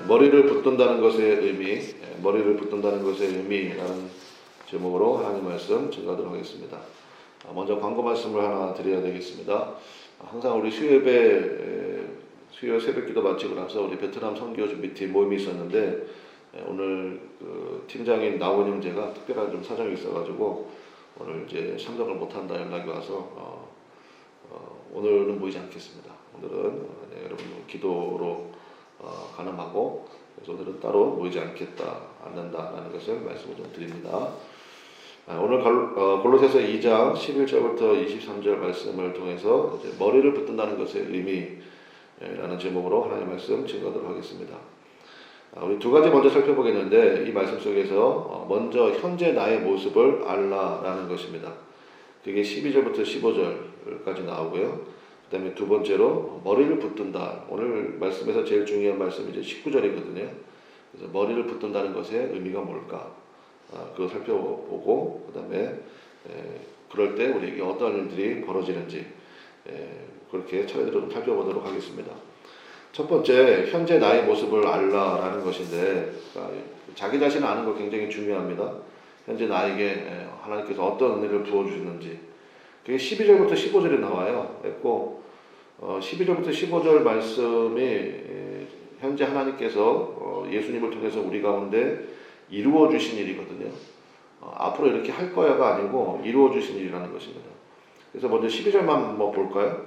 머리를 붙든다는 것의 의미, 머리를 붙든다는 것의 의미라는 제목으로 하나님 말씀 증거하도록 하겠습니다. 먼저 광고 말씀을 하나 드려야 되겠습니다. 항상 우리 수요 새벽기도 마치고 나서 우리 베트남 선교 준비팀 모임이 있었는데 오늘 그 팀장인 나원 형제가 특별한 좀 사정이 있어가지고 오늘 이제 참석을 못한다 연락이 와서 오늘은 모이지 않겠습니다. 오늘은 여러분 기도로 가늠하고 그래서 오늘은 따로 모이지 않는다라는 것을 말씀을 좀 드립니다. 오늘 골로새서 2장 11절부터 23절 말씀을 통해서 이제 머리를 붙든다는 것의 의미라는 제목으로 하나님의 말씀 증거하도록 하겠습니다. 우리 두 가지 먼저 살펴보겠는데 이 말씀 속에서 먼저 현재 나의 모습을 알라라는 것입니다. 그게 12절부터 15절까지 나오고요. 그 다음에 두 번째로 머리를 붙든다. 오늘 말씀에서 제일 중요한 말씀이 이제 19절이거든요. 그래서 머리를 붙든다는 것의 의미가 뭘까? 그거 살펴보고 그 다음에 그럴 때 우리에게 어떤 일들이 벌어지는지 그렇게 차례대로 좀 살펴보도록 하겠습니다. 첫 번째, 현재 나의 모습을 알라라는 것인데 자기 자신을 아는 거 굉장히 중요합니다. 현재 나에게 하나님께서 어떤 은혜를 부어주시는지 그게 12절부터 15절에 나와요. 그랬고 12절부터 15절 말씀이 현재 하나님께서 예수님을 통해서 우리 가운데 이루어 주신 일이거든요. 앞으로 이렇게 할 거야가 아니고 이루어 주신 일이라는 것입니다. 그래서 먼저 12절만 한번 볼까요?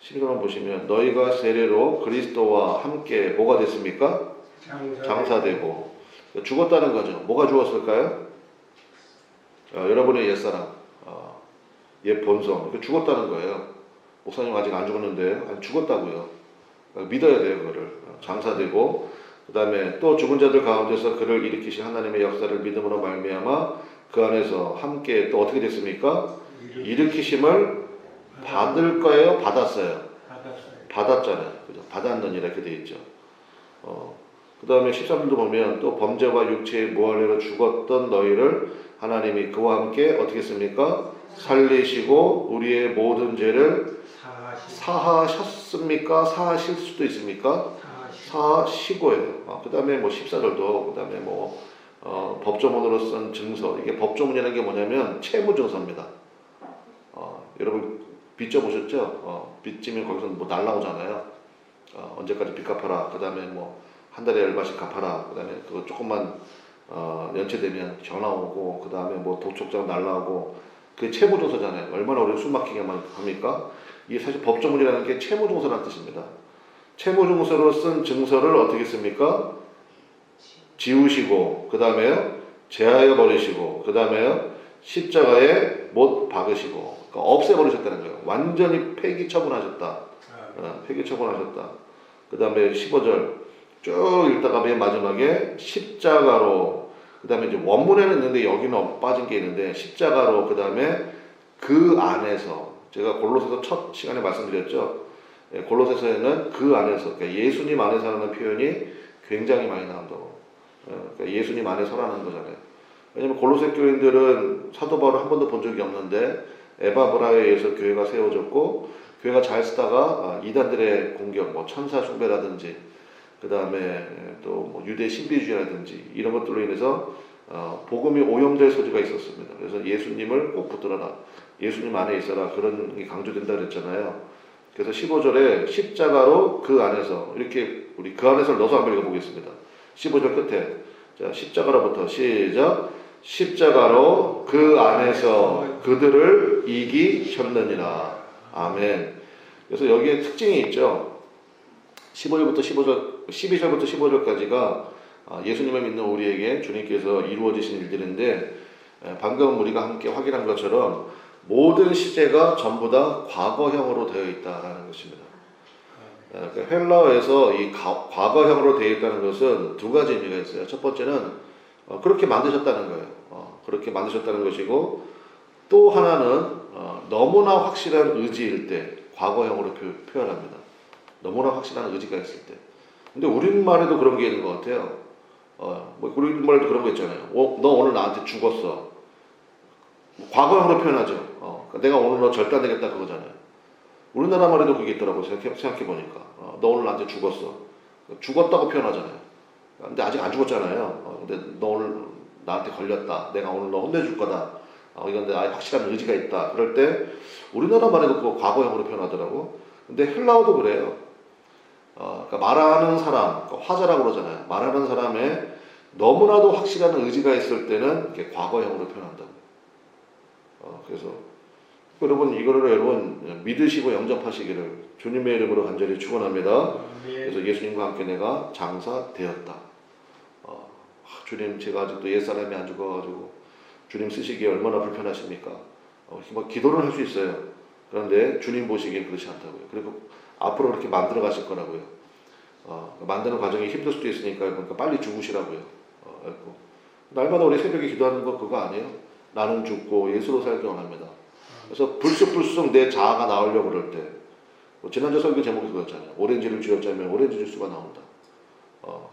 12절만 보시면 너희가 세례로 그리스도와 함께 뭐가 됐습니까? 장사되고 죽었다는 거죠. 뭐가 죽었을까요? 여러분의 옛사람, 옛 본성 죽었다는 거예요. 목사님 아직 안 죽었는데 아니, 죽었다고요. 믿어야 돼요. 그거를 장사되고 그 다음에 또 죽은 자들 가운데서 그를 일으키신 하나님의 역사를 믿음으로 말미암아 그 안에서 함께 또 어떻게 됐습니까? 일으키심을 받을 거예요? 받았어요? 받았잖아요. 그죠? 받았느니라 이렇게 되어 있죠. 그 다음에 13절도 보면 또 범죄와 육체의 무할례로 죽었던 너희를 하나님이 그와 함께 어떻게 했습니까? 살리시고 우리의 모든 죄를 사하셨습니까? 사하실 수도 있습니까? 사하시고요. 그 다음에 뭐 14절도 그 다음에 뭐 법조문으로 쓴 증서 이게 법조문이라는 게 뭐냐면 채무증서입니다. 여러분 빚져 보셨죠? 빚지면 거기서 뭐 날라오잖아요. 언제까지 빚 갚아라. 그 다음에 뭐 한 달에 얼마씩 갚아라. 그 다음에 그거 조금만 연체되면 전화 오고 그 다음에 뭐 도촉장 날라오고 그게 채무증서잖아요. 얼마나 우리 숨막히게 합니까? 이게 사실 법조문이라는 게 채무증서라는 뜻입니다. 채무증서로 쓴 증서를 어떻게 씁니까? 지우시고 그 다음에 제하여 버리시고 그 다음에 십자가에 못 박으시고 그러니까 없애버리셨다는 거예요. 완전히 폐기 처분하셨다. 폐기 처분하셨다. 그 다음에 15절 쭉 읽다가 맨 마지막에 십자가로 그 다음에 이제 원문에는 있는데 여기는 빠진 게 있는데 십자가로 그 다음에 그 안에서 제가 골로새서 첫 시간에 말씀드렸죠. 골로새서에는 그 안에서 그러니까 예수님 안에서라는 표현이 굉장히 많이 나온다고. 그러니까 예수님 안에서라는 거잖아요. 왜냐면 골로새 교인들은 사도 바울을 한 번도 본 적이 없는데 에바브라에 의해서 교회가 세워졌고 교회가 잘 쓰다가 이단들의 공격, 뭐 천사 숭배라든지 그 다음에 또 뭐 유대 신비주의라든지 이런 것들로 인해서 복음이 오염될 소지가 있었습니다. 그래서 예수님을 꼭 붙들어라. 예수님 안에 있어라. 그런 게 강조된다 그랬잖아요. 그래서 15절에 십자가로 그 안에서 이렇게 우리 그 안에서 넣어서 한번 읽어보겠습니다. 15절 끝에 자 십자가로부터 시작 십자가로 그 안에서 그들을 이기셨느니라. 아멘. 그래서 여기에 특징이 있죠. 12절부터 15절까지가 예수님을 믿는 우리에게 주님께서 이루어지신 일들인데 방금 우리가 함께 확인한 것처럼 모든 시제가 전부 다 과거형으로 되어 있다라는 것입니다. 헬라어에서 이 과거형으로 되어 있다는 것은 두 가지 의미가 있어요. 첫 번째는 그렇게 만드셨다는 거예요. 그렇게 만드셨다는 것이고 또 하나는 너무나 확실한 의지일 때 과거형으로 표현합니다. 너무나 확실한 의지가 있을 때. 근데 우리말에도 그런 게 있는 것 같아요. 뭐 우리말에도 그런 거 있잖아요. 너 오늘 나한테 죽었어. 과거형으로 표현하죠. 내가 오늘 너 절대 안 되겠다 그거잖아요. 우리나라 말에도 그게 있더라고요. 생각해 보니까. 너 오늘 나한테 죽었어. 죽었다고 표현하잖아요. 근데 아직 안 죽었잖아요. 근데 너 오늘 나한테 걸렸다. 내가 오늘 너 혼내줄 거다. 이건 내 확실한 의지가 있다. 그럴 때 우리나라만 해도 그 과거형으로 표현하더라고. 근데 헬라어도 그래요. 그러니까 말하는 사람, 그러니까 화자라고 그러잖아요. 말하는 사람의 너무나도 확실한 의지가 있을 때는 이렇게 과거형으로 표현한다고. 그래서 여러분 이거를 여러분 믿으시고 영접하시기를 주님의 이름으로 간절히 축원합니다. 그래서 예수님과 함께 내가 장사되었다. 주님 제가 아직도 옛사람이 안 죽어가지고 주님 쓰시기에 얼마나 불편하십니까? 뭐 기도를 할 수 있어요. 그런데 주님 보시기엔 그렇지 않다고요. 그리고 앞으로 그렇게 만들어 가실 거라고요. 만드는 과정이 힘들 수도 있으니까 그러니까 빨리 죽으시라고요. 날마다 우리 새벽에 기도하는 거 그거 아니에요? 나는 죽고 예수로 살기 원합니다. 그래서 불쑥불쑥 내 자아가 나오려고 그럴 때 지난주 설교 제목이 그거였잖아요. 오렌지를 쥐어짜면 오렌지 주스가 나온다.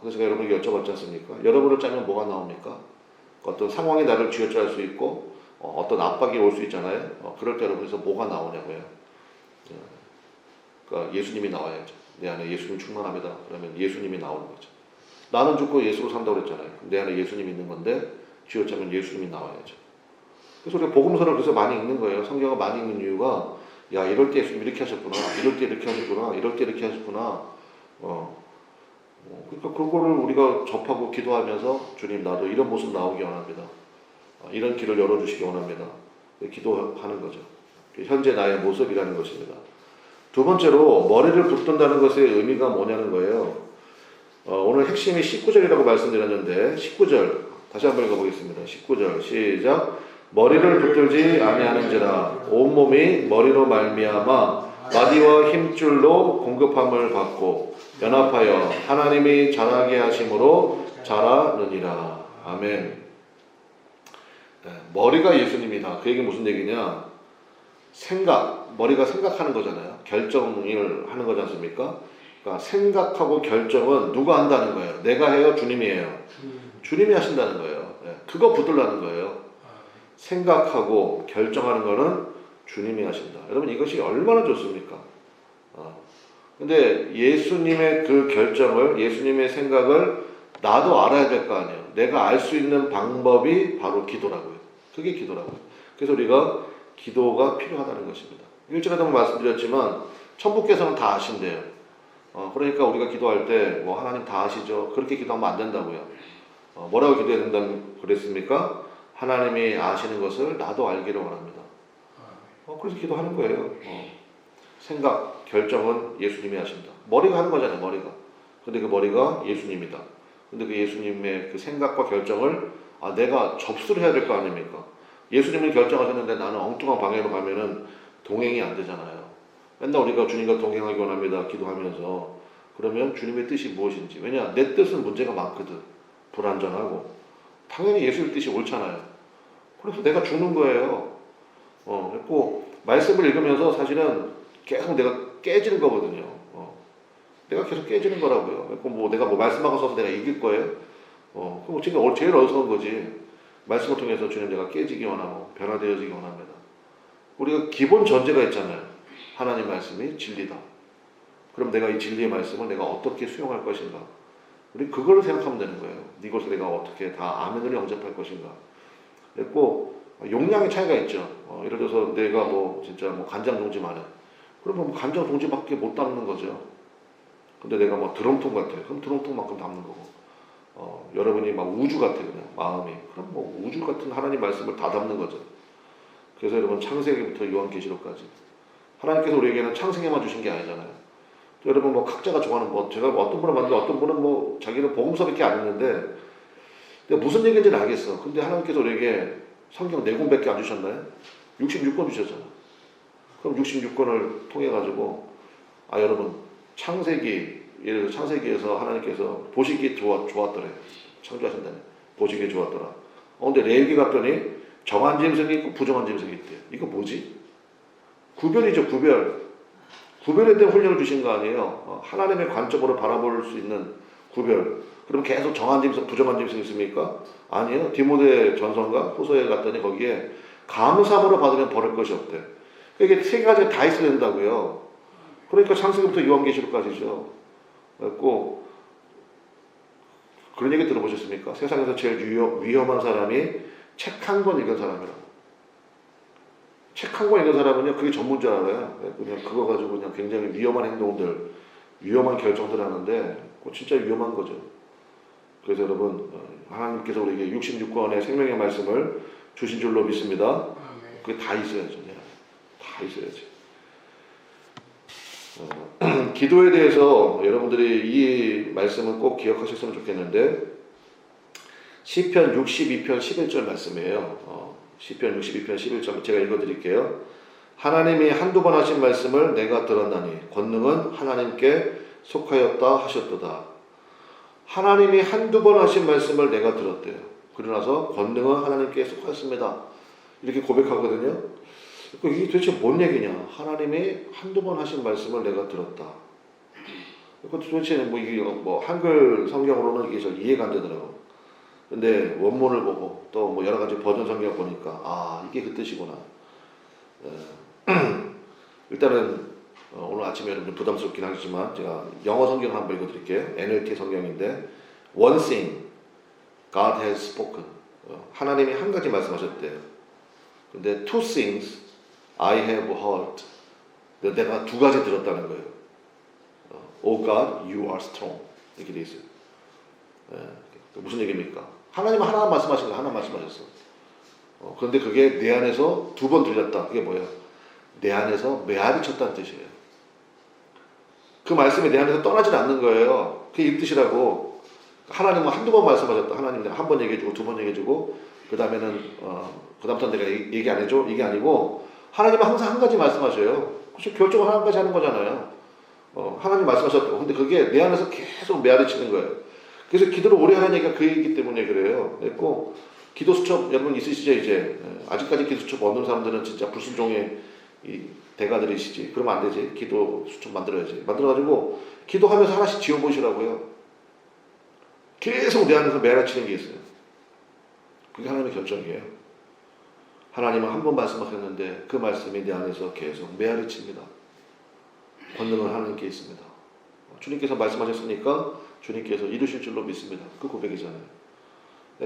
그래서 제가 여러분에게 여쭤봤지 않습니까? 여러분을 짜면 뭐가 나옵니까? 어떤 상황이 나를 쥐어짤 수 있고 어떤 압박이 올 수 있잖아요. 그럴 때 여러분에서 뭐가 나오냐고요. 그러니까 예수님이 나와야죠. 내 안에 예수님 충만합니다. 그러면 예수님이 나오는 거죠. 나는 죽고 예수로 산다고 그랬잖아요. 내 안에 예수님이 있는 건데 쥐어짜면 예수님이 나와야죠. 그래서 우리가 복음서를 그래서 많이 읽는 거예요. 성경을 많이 읽는 이유가 야 이럴 때 예수님 이렇게 하셨구나. 이럴 때 이렇게 하셨구나. 이럴 때 이렇게 하셨구나. 그러니까 그거를 우리가 접하고 기도하면서 주님 나도 이런 모습 나오기 원합니다. 이런 길을 열어주시기 원합니다. 기도하는 거죠. 현재 나의 모습이라는 것입니다. 두 번째로 머리를 붙든다는 것의 의미가 뭐냐는 거예요. 오늘 핵심이 19절이라고 말씀드렸는데 19절 다시 한번 읽어보겠습니다. 19절 시작. 머리를 붙들지 아니하는지라 온몸이 머리로 말미암아 마디와 힘줄로 공급함을 받고 연합하여 하나님이 자라게 하심으로 자라느니라. 아멘. 네, 머리가 예수님이다. 그 얘기 무슨 얘기냐? 머리가 생각하는 거잖아요. 결정을 하는 거지 않습니까? 그러니까 생각하고 결정은 누가 한다는 거예요? 내가 해요? 주님이 해요? 주님이 하신다는 거예요. 네, 그거 붙들라는 거예요. 생각하고 결정하는 거는 주님이 하신다. 여러분 이것이 얼마나 좋습니까? 근데 예수님의 그 결정을, 예수님의 생각을 나도 알아야 될 거 아니에요. 내가 알 수 있는 방법이 바로 기도라고요. 그게 기도라고요. 그래서 우리가 기도가 필요하다는 것입니다. 일주일에 한번 말씀드렸지만 천부께서는 다 아신대요. 그러니까 우리가 기도할 때 뭐 하나님 다 아시죠. 그렇게 기도하면 안 된다고요. 뭐라고 기도해야 된다고 그랬습니까? 하나님이 아시는 것을 나도 알기를 원합니다. 그래서 기도하는 거예요. 생각, 결정은 예수님이 하신다. 머리가 하는 거잖아요, 머리가. 근데 그 머리가 예수님이다. 근데 그 예수님의 그 생각과 결정을 내가 접수를 해야 될 거 아닙니까? 예수님이 결정하셨는데 나는 엉뚱한 방향으로 가면은 동행이 안 되잖아요. 맨날 우리가 주님과 동행하기 원합니다. 기도하면서. 그러면 주님의 뜻이 무엇인지. 왜냐, 내 뜻은 문제가 많거든. 불완전하고. 당연히 예수의 뜻이 옳잖아요. 그래서 내가 죽는 거예요. 그리고 말씀을 읽으면서 사실은 계속 내가 깨지는 거거든요. 내가 계속 깨지는 거라고요. 그리고 뭐 내가 뭐 말씀하고 써서 내가 이길 거예요. 그럼 지금 제일 어리석은 거지. 말씀을 통해서 주님 내가 깨지기 원하고 변화되어지기 원합니다. 우리가 기본 전제가 있잖아요. 하나님 말씀이 진리다. 그럼 내가 이 진리의 말씀을 내가 어떻게 수용할 것인가? 우리 그걸 생각하면 되는 거예요. 이것을 내가 어떻게 다 아멘으로 영접할 것인가? 그리고 용량의 차이가 있죠. 예를 들어서 내가 뭐 진짜 뭐 간장 동지 많아. 그러면 뭐 간장 동지밖에 못 담는 거죠. 근데 내가 뭐 드럼통 같아. 그럼 드럼통만큼 담는 거고. 여러분이 막 우주 같아 그냥 마음이. 그럼 뭐 우주 같은 하나님 말씀을 다 담는 거죠. 그래서 여러분 창세기부터 요한계시록까지 하나님께서 우리에게는 창세기만 주신 게 아니잖아요. 여러분 뭐 각자가 좋아하는 뭐 제가 뭐 어떤 분은 봤는데 어떤 분은 뭐 자기는 복음서밖에 안 읽는데 근데 무슨 얘기인지는 알겠어. 근데 하나님께서 우리에게 성경 4권밖에 안 주셨나요? 66권 주셨잖아. 그럼 66권을 통해 가지고 여러분 창세기 예를 들어 창세기에서 하나님께서 보시기 좋았더래. 창조하신다네. 보시기에 좋았더라. 근데 레위기 갔더니 정한 짐승이 있고 부정한 짐승이 있대요. 이거 뭐지? 구별이죠, 구별. 구별에 대한 훈련을 주신 거 아니에요. 하나님의 관점으로 바라볼 수 있는 구별. 그럼 계속 정한 짐승, 부정한 짐승 있습니까? 아니에요. 디모데 전서인가 후서에 갔더니 거기에 감사함으로 받으면 버릴 것이 없대. 이게 세 가지가 다 있어야 된다고요. 그러니까 창세기부터 요한계시록까지죠. 그래서 그런 얘기 들어보셨습니까? 세상에서 제일 위험한 사람이 책 한 권 읽은 사람이라고. 책 한 권 읽은 사람은요, 그게 전문자 알아요. 그냥 그거 가지고 그냥 굉장히 위험한 행동들, 위험한 결정들 하는데, 그거 진짜 위험한 거죠. 그래서 여러분, 하나님께서 우리에게 66권의 생명의 말씀을 주신 줄로 믿습니다. 그게 다 있어야죠. 다 있어야지. 기도에 대해서 여러분들이 이 말씀은 꼭 기억하셨으면 좋겠는데, 시편 62편 11절 말씀이에요. 시편 62편 11절 제가 읽어드릴게요. 하나님이 한두 번 하신 말씀을 내가 들었나니 권능은 하나님께 속하였다 하셨도다. 하나님이 한두 번 하신 말씀을 내가 들었대요. 그러고 나서 권능은 하나님께 속하였습니다. 이렇게 고백하거든요. 이게 도대체 뭔 얘기냐? 하나님이 한두 번 하신 말씀을 내가 들었다. 도대체 이게 한글 성경으로는 이게 잘 이해가 안 되더라고. 근데 원문을 보고 또 여러 가지 버전 성경 보니까 이게 그 뜻이구나. 일단은 오늘 아침에 여러분 부담스럽긴 하지만 제가 영어 성경을 한번 읽어드릴게요. NLT 성경인데 One thing God has spoken. 하나님이 한 가지 말씀하셨대요. 근데 two things I have heard. 내가 두 가지 들었다는 거예요. Oh God, you are strong. 이렇게 돼 있어요. 무슨 얘기입니까? 하나님은 하나 말씀하신 거 하나 말씀하셨어. 그런데 그게 내 안에서 두 번 들렸다. 그게 뭐예요? 내 안에서 메아리 쳤다는 뜻이에요. 그 말씀이 내 안에서 떠나질 않는 거예요. 그게 이 뜻이라고. 하나님은 한두 번 말씀하셨다. 하나님 한 번 얘기해주고 두 번 얘기해주고 그 다음에는 그 다음부터 내가 얘기 안 해줘? 이게 아니고 하나님은 항상 한 가지 말씀하셔요. 그래서 결정을 한 가지 하는 거잖아요. 하나님 말씀하셨다고. 근데 그게 내 안에서 계속 메아리 치는 거예요. 그래서 기도를 오래 하는 얘기가 그 얘기이기 때문에 그래요. 그리고 기도 수첩 여러분 있으시죠? 이제 아직까지 기도 수첩 없는 사람들은 진짜 불순종의 이 대가들이시지. 그러면 안 되지. 기도 수첩 만들어야지. 만들어가지고 기도하면서 하나씩 지어보시라고요. 계속 내 안에서 매라치는 게 있어요. 그게 하나님의 결정이에요. 하나님은 한 번 말씀하셨는데 그 말씀이 내 안에서 계속 메아리칩니다. 권능은 하나님께 있습니다. 주님께서 말씀하셨으니까 주님께서 이루실 줄로 믿습니다. 그 고백이잖아요.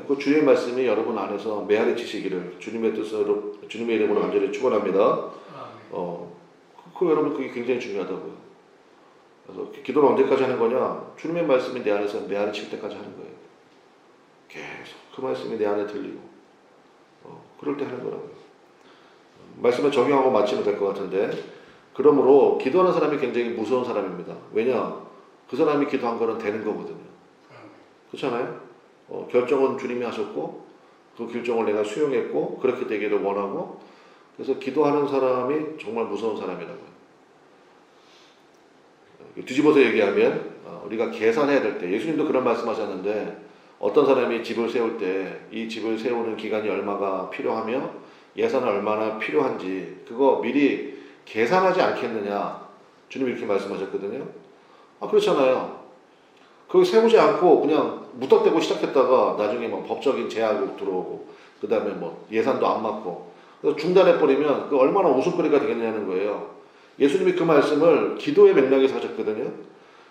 그 주의 말씀이 여러분 안에서 메아리치시기를 주님의 뜻으로 주님의 이름으로 간절히 축원합니다. 그 여러분 그게 굉장히 중요하다고요. 그래서 기도를 언제까지 하는 거냐? 주님의 말씀이 내 안에서 메아리칠 때까지 하는 거예요. 계속 그 말씀이 내 안에 들리고 그럴 때 하는 거라고요. 말씀을 적용하고 마치면 될 것 같은데 그러므로 기도하는 사람이 굉장히 무서운 사람입니다. 왜냐? 그 사람이 기도한 거는 되는 거거든요. 그렇잖아요? 결정은 주님이 하셨고 그 결정을 내가 수용했고 그렇게 되기를 원하고 그래서 기도하는 사람이 정말 무서운 사람이라고요. 뒤집어서 얘기하면 우리가 계산해야 될 때 예수님도 그런 말씀하셨는데 어떤 사람이 집을 세울 때 이 집을 세우는 기간이 얼마가 필요하며 예산은 얼마나 필요한지 그거 미리 계산하지 않겠느냐 주님이 이렇게 말씀하셨거든요. 그렇잖아요. 그거 세우지 않고 그냥 무턱대고 시작했다가 나중에 법적인 제약으로 들어오고 그 다음에 예산도 안 맞고 그래서 중단해버리면 그 얼마나 웃음거리가 되겠냐는 거예요. 예수님이 그 말씀을 기도의 맥락에서 하셨거든요.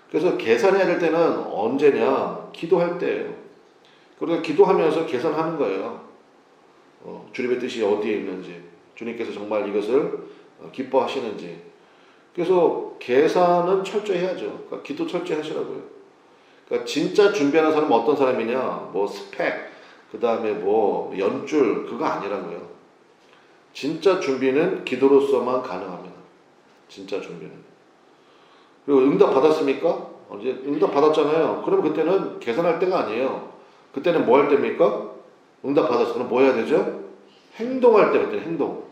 그래서 계산해야 될 때는 언제냐? 기도할 때예요. 그러니까 기도하면서 계산하는 거예요. 주님의 뜻이 어디에 있는지 주님께서 정말 이것을 기뻐하시는지 그래서 계산은 철저히 해야죠. 그러니까 기도 철저히 하시라고요. 그러니까 진짜 준비하는 사람은 어떤 사람이냐? 스펙, 그 다음에 연줄 그거 아니라고요. 진짜 준비는 기도로서만 가능합니다. 진짜 준비는. 그리고 응답 받았습니까? 이제 응답 받았잖아요. 그러면 그때는 계산할 때가 아니에요. 그때는 뭐 할 때입니까? 응답 받았어. 그럼 뭐 해야 되죠? 행동할 때 그때는 행동.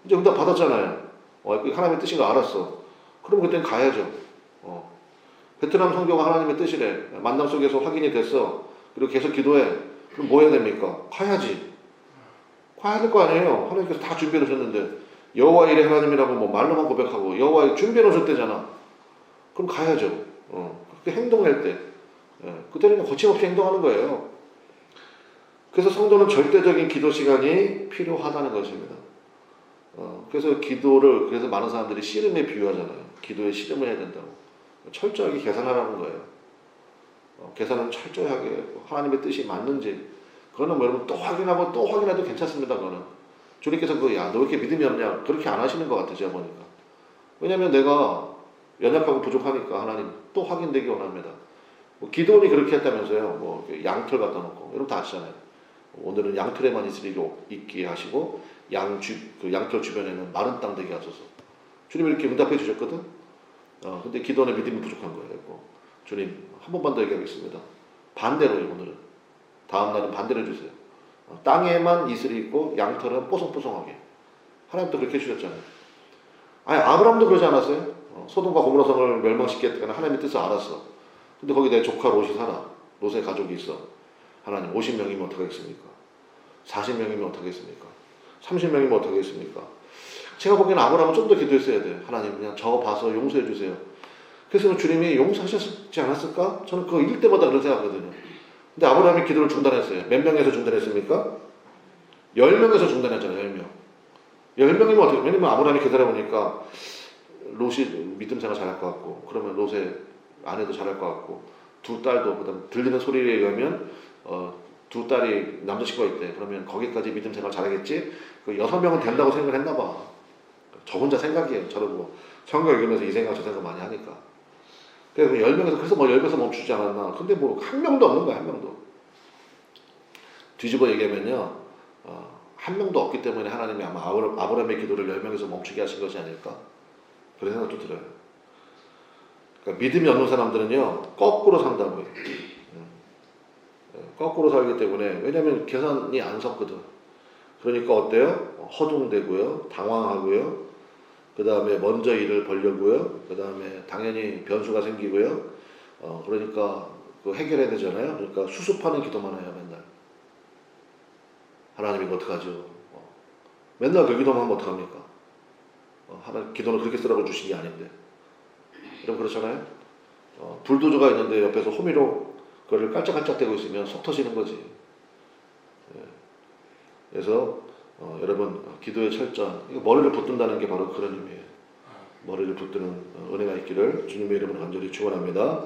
이제 응답 받았잖아요. 하나님의 뜻인 거 알았어. 그럼 그때는 가야죠. 베트남 선교가 하나님의 뜻이래. 만남 속에서 확인이 됐어. 그리고 계속 기도해. 그럼 뭐 해야 됩니까? 가야지. 가야 될 거 아니에요. 하나님께서 다 준비해 놓으셨는데 여호와 일의 하나님이라고 말로만 고백하고 여호와 준비해 놓으셨대잖아. 그럼 가야죠. 그렇게 행동할 때 그때는 거침없이 행동하는 거예요. 그래서 성도는 절대적인 기도 시간이 필요하다는 것입니다. 그래서 기도를 그래서 많은 사람들이 씨름에 비유하잖아요. 기도에 씨름을 해야 된다고. 철저하게 계산하라는 거예요. 계산은 철저히 하게 하나님의 뜻이 맞는지 그거는 뭐 여러분 또 확인하고 또 확인해도 괜찮습니다. 그거는 주님께서 야, 너 왜 이렇게 믿음이 없냐 그렇게 안 하시는 것 같아요. 제가 보니까. 왜냐하면 내가 연약하고 부족하니까 하나님 또 확인되기 원합니다. 뭐 기도원이 그렇게 했다면서요. 뭐 양털 갖다 놓고 여러분 다 아시잖아요. 오늘은 양털에만 있게 하시고 그 양털 주변에는 마른 땅 되게 하소서. 주님이 이렇게 응답해 주셨거든. 근데 기도원의 믿음이 부족한 거예요. 주님 한 번만 더 얘기하겠습니다. 반대로요. 오늘은 다음 날은 반대로 해주세요. 땅에만 이슬이 있고 양털은 뽀송뽀송하게. 하나님도 그렇게 해주셨잖아요. 아니 아브라함도 그러지 않았어요? 소돔과 고모라 성을 멸망시켰다는 하나님의 뜻을 알았어. 근데 거기 내 조카 롯이 살아. 롯의 가족이 있어. 하나님 50명이면 어떡하겠습니까? 40명이면 어떡하겠습니까? 30명이면 어떡하겠습니까? 제가 보기에는 아브라함은 좀 더 기도했어야 돼요. 하나님 그냥 저 봐서 용서해 주세요. 그래서 주님이 용서하셨지 않았을까? 저는 그거 읽을 때마다 그런 생각하거든요. 근데 아브라함이 기도를 중단했어요. 몇 명에서 중단했습니까? 10명에서 중단했잖아요. 10명. 10명이면 어떻게, 왜냐면 아브라함이 기다려보니까 롯이 믿음 생활 잘할 것 같고, 그러면 롯의 아내도 잘할 것 같고, 두 딸도, 그 다음 들리는 소리에 의하면, 두 딸이 남자친구가 있대. 그러면 거기까지 믿음 생활 잘하겠지? 그 6명은 된다고 생각을 했나 봐. 저 혼자 생각이에요. 저는 뭐, 성경 읽으면서 이 생각, 저 생각 많이 하니까. 그래서 10명에서, 그래서 뭐 10명에서 멈추지 않았나. 근데 뭐, 한 명도 없는 거야, 한 명도. 뒤집어 얘기하면요, 한 명도 없기 때문에 하나님이 아마 아브라함의 기도를 10명에서 멈추게 하신 것이 아닐까. 그런 생각도 들어요. 그러니까 믿음이 없는 사람들은요, 거꾸로 산다고요. 거꾸로 살기 때문에, 왜냐면 계산이 안 섰거든. 그러니까 어때요? 허둥대고요, 당황하고요, 그 다음에 먼저 일을 벌려고요, 그 다음에 당연히 변수가 생기고요, 그러니까 그 해결해야 되잖아요. 그러니까 수습하는 기도만 해요, 맨날. 하나님 이거 어떡하죠? 맨날 그 기도만 하면 어떡합니까? 하나님 기도는 그렇게 쓰라고 주신 게 아닌데. 여러분 그렇잖아요? 불도저가 있는데 옆에서 호미로 그거를 깔짝깔짝대고 있으면 속 터지는 거지. 예. 그래서 여러분 기도의 철저한, 이거 머리를 붙든다는 게 바로 그런 의미예요. 머리를 붙드는 은혜가 있기를 주님의 이름으로 간절히 축원합니다.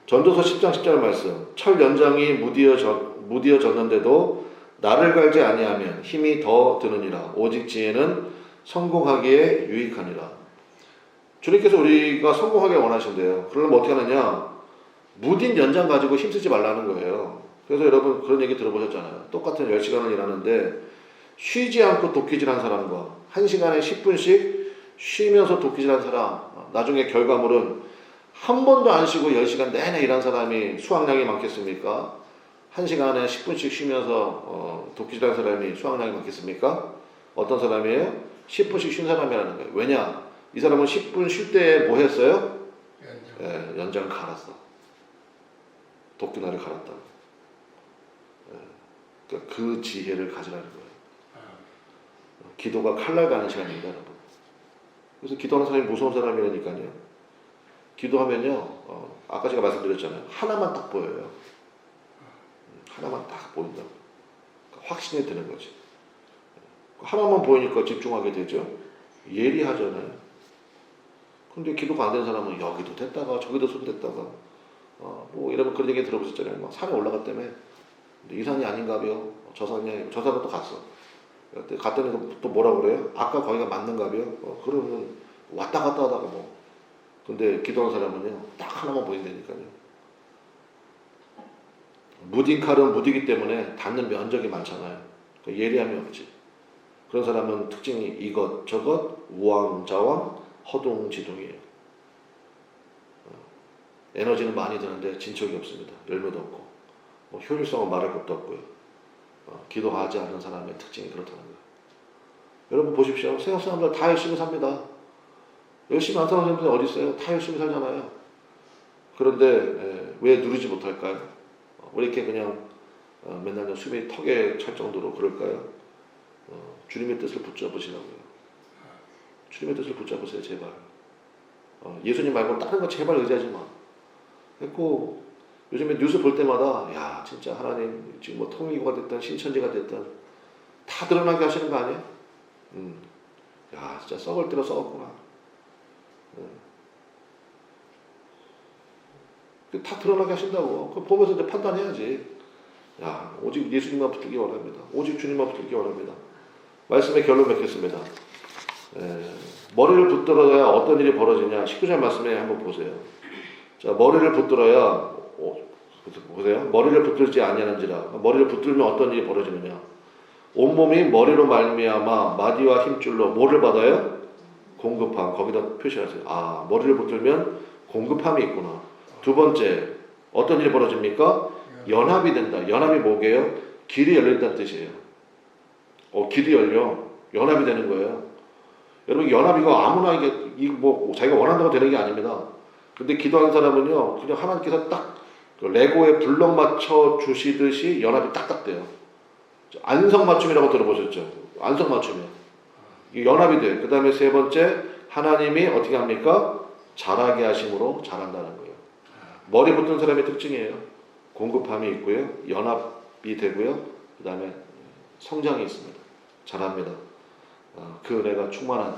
전도서 10장 10절 말씀. 철 연장이 무디어졌는데도 나를 갈지 아니하면 힘이 더 드느니라. 오직 지혜는 성공하기에 유익하니라. 주님께서 우리가 성공하게 원하신대요. 그러려면 어떻게 하느냐? 무딘 연장 가지고 힘쓰지 말라는 거예요. 그래서 여러분 그런 얘기 들어보셨잖아요. 똑같은 10시간을 일하는데 쉬지 않고 도끼질한 사람과 1시간에 10분씩 쉬면서 도끼질한 사람, 나중에 결과물은 한 번도 안 쉬고 10시간 내내 일한 사람이 수확량이 많겠습니까? 1시간에 10분씩 쉬면서 도끼질한 사람이 수확량이 많겠습니까? 어떤 사람이에요? 10분씩 쉰 사람이라는 거예요. 왜냐? 이 사람은 10분 쉴 때 뭐 했어요? 연장 갈았어. 도끼날을 갈았다고. 그러니까 그 지혜를 가지라는 거예요. 기도가 칼날 가는 시간입니다, 여러분. 그래서 기도하는 사람이 무서운 사람이라니까요. 기도하면요, 아까 제가 말씀드렸잖아요. 하나만 딱 보여요. 하나만 딱 보인다고. 그러니까 확신이 드는 거지. 하나만 보이니까 집중하게 되죠. 예리하잖아요. 근데 기도가 안 되는 사람은 여기도 됐다가 저기도 손댔다가 뭐 이러면 그런 얘기 들어보셨잖아요. 막 산에 올라갔다며. 근데 이 산이 아닌가벼. 저 산은 또 갔어. 갔더니 또 뭐라 그래요? 아까 거기가 맞는가벼. 그러면 왔다 갔다 하다가 뭐. 근데 기도하는 사람은요, 딱 하나만 보인다니까요. 무딘 칼은 무디기 때문에 닿는 면적이 많잖아요. 예리함이 없지. 그런 사람은 특징이 이것 저것 우왕좌왕 허둥지둥이에요. 에너지는 많이 드는데 진척이 없습니다. 열매도 없고 뭐 효율성은 말할 것도 없고요. 기도하지 않는 사람의 특징이 그렇다는 거예요. 여러분 보십시오. 세상 사람들 다 열심히 삽니다. 열심히 안 사는 사람들이 어디 있어요? 다 열심히 살잖아요. 그런데 왜 누리지 못할까요? 왜 이렇게 그냥 맨날 숨이 턱에 찰 정도로 그럴까요? 주님의 뜻을 붙잡으시라고요. 주님의 뜻을 붙잡으세요, 제발. 예수님 말고 다른 거 제발 의지하지 마. 그리고 요즘에 뉴스 볼 때마다 야 진짜 하나님 지금 뭐 통일교가 됐든 신천지가 됐든 다 드러나게 하시는 거 아니에요? 야 진짜 썩을 대로 썩었구나. 다 드러나게 하신다고. 그거 보면서 이제 판단해야지. 야, 오직 예수님만 붙들기 원합니다. 오직 주님만 붙들기 원합니다. 말씀의 결론 맺겠습니다. 머리를 붙들어야 어떤 일이 벌어지냐. 19절 말씀에 한번 보세요. 자, 머리를 붙들어야 보세요. 머리를 붙들지 아니하는지라. 머리를 붙들면 어떤 일이 벌어지느냐. 온몸이 머리로 말미암아 마디와 힘줄로 뭐를 받아요? 공급함. 거기다 표시하세요. 아, 머리를 붙들면 공급함이 있구나. 두 번째, 어떤 일이 벌어집니까? 연합이 된다. 연합이 뭐게요? 길이 열린다는 뜻이에요. 길이 열려. 연합이 되는 거예요. 여러분, 연합 이거 아무나 이게 뭐 자기가 원한다고 되는 게 아닙니다. 근데 기도하는 사람은요, 그냥 하나님께서 딱 레고에 블럭 맞춰 주시듯이 연합이 딱딱 돼요. 안성맞춤이라고 들어보셨죠? 안성맞춤이요. 연합이 돼요. 그 다음에 세 번째, 하나님이 어떻게 합니까? 자라게 하심으로 자란다는 거예요. 머리 붙은 사람의 특징이에요. 공급함이 있고요. 연합이 되고요. 그 다음에 성장이 있습니다. 자랍니다. 그 은혜가 충만한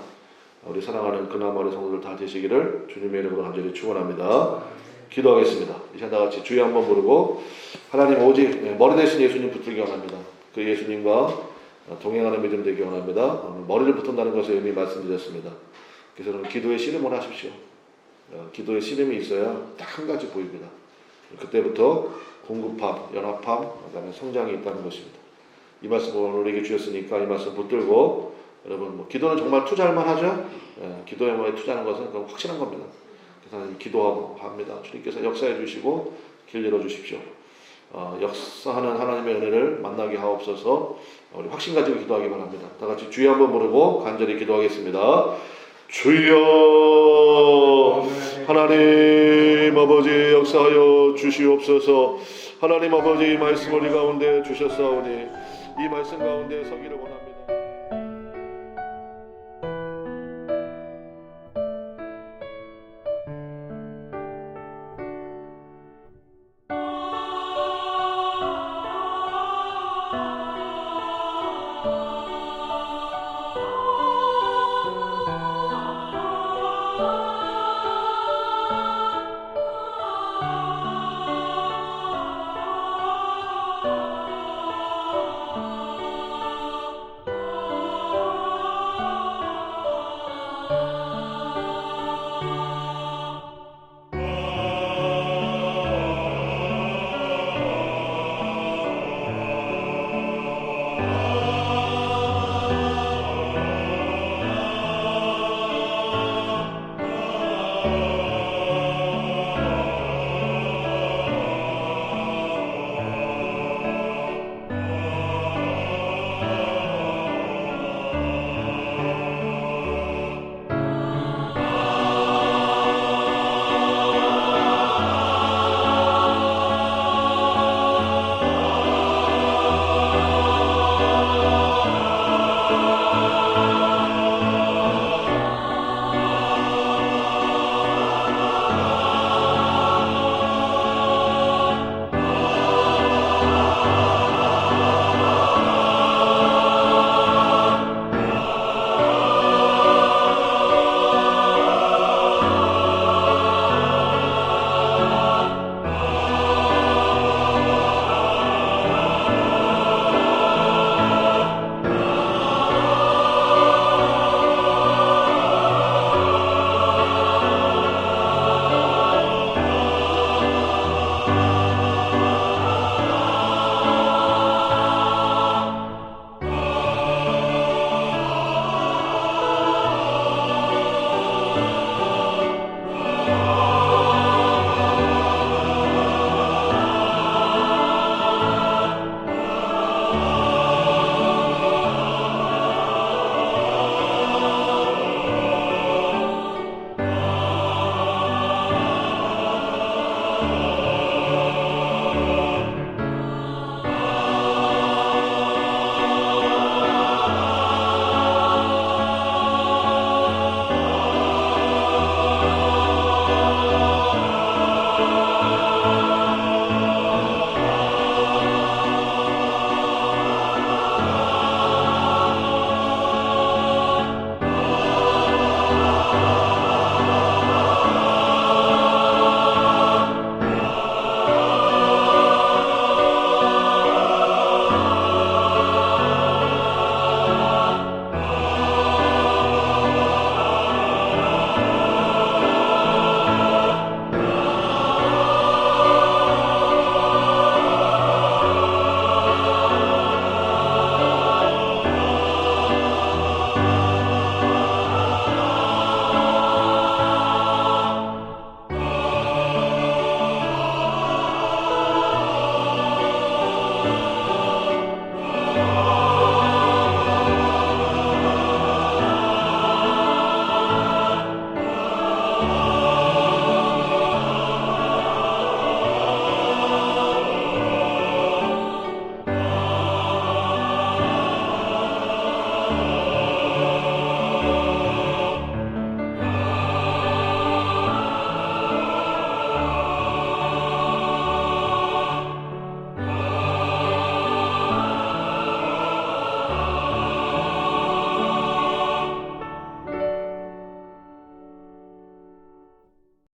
우리 사랑하는 그나마리 성도들 다 되시기를 주님의 이름으로 간절히 축원합니다. 기도하겠습니다. 이 시간 다 같이 주여 한번 부르고 하나님 오직 머리 대신 예수님 붙들기 원합니다. 그 예수님과 동행하는 믿음 되기 원합니다. 머리를 붙은다는 것을 이미 말씀드렸습니다. 그래서 여러분 기도의 씨름을 하십시오. 기도의 씨름이 있어야 딱 한 가지 보입니다. 그때부터 공급함, 연합함, 그 다음에 성장이 있다는 것입니다. 이 말씀을 오늘 우리에게 주셨으니까 이 말씀 붙들고 여러분 기도는 정말 투자할 만하죠. 기도에 투자하는 것은 그건 확실한 겁니다. 그래서 기도합니다. 주님께서 역사해 주시고 길 열어 주십시오. 역사하는 하나님의 은혜를 만나게 하옵소서. 우리 확신 가지고 기도하기 바랍니다. 다 같이 주여 한번 부르고 간절히 기도하겠습니다. 주여 하나님 아버지 역사하여 주시옵소서. 하나님 아버지 이 말씀 우리 가운데 주셨사오니 이 말씀 가운데 서기를 원합니다.